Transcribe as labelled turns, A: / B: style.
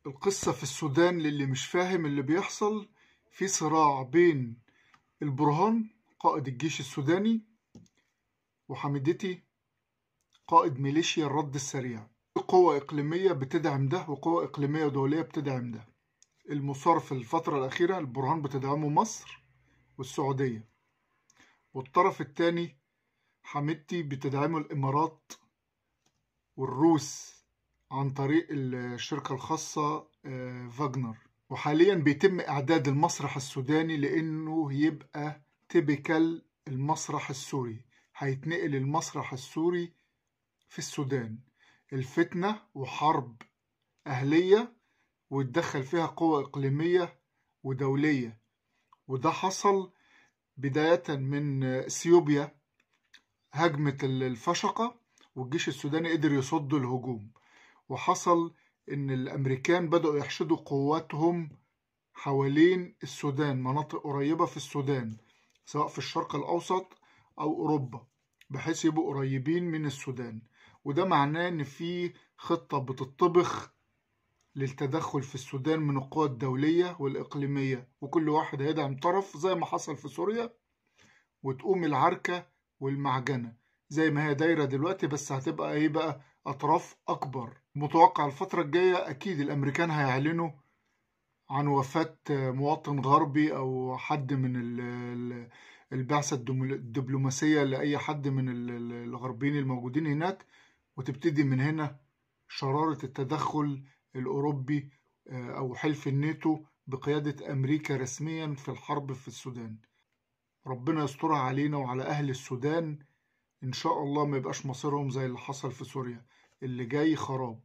A: القصة في السودان للي مش فاهم اللي بيحصل. في صراع بين البرهان قائد الجيش السوداني وحميدتي قائد ميليشيا الرد السريع. قوة إقليمية بتدعم ده وقوة إقليمية ودولية بتدعم ده. المثار في الفترة الأخيرة البرهان بتدعمه مصر والسعودية، والطرف الثاني حميدتي بتدعمه الإمارات والروس عن طريق الشركة الخاصة فاغنر. وحاليا بيتم إعداد المسرح السوداني لأنه يبقى تيبيكال المسرح السوري. هيتنقل المسرح السوري في السودان، الفتنة وحرب أهلية ويتدخل فيها قوة إقليمية ودولية. وده حصل بداية من اثيوبيا، هجمت الفشقة والجيش السوداني قدر يصد الهجوم. وحصل ان الامريكان بدأوا يحشدوا قواتهم حوالين السودان، مناطق قريبة في السودان سواء في الشرق الاوسط او اوروبا، بحيث يبقوا قريبين من السودان. وده معناه ان في خطة بتطبخ للتدخل في السودان من القوى الدولية والإقليمية، وكل واحد هيدعم طرف زي ما حصل في سوريا، وتقوم العركة والمعجنة زي ما هي دايرة دلوقتي، بس هتبقى ايه بقى؟ أطراف أكبر. متوقع الفترة الجاية أكيد الأمريكان هيعلنوا عن وفاة مواطن غربي أو حد من البعثة الدبلوماسية لأي حد من الغربيين الموجودين هناك، وتبتدي من هنا شرارة التدخل الأوروبي أو حلف الناتو بقيادة أمريكا رسميا في الحرب في السودان. ربنا يسترها علينا وعلى أهل السودان، إن شاء الله ما يبقاش مصيرهم زي اللي حصل في سوريا. اللي جاي خراب.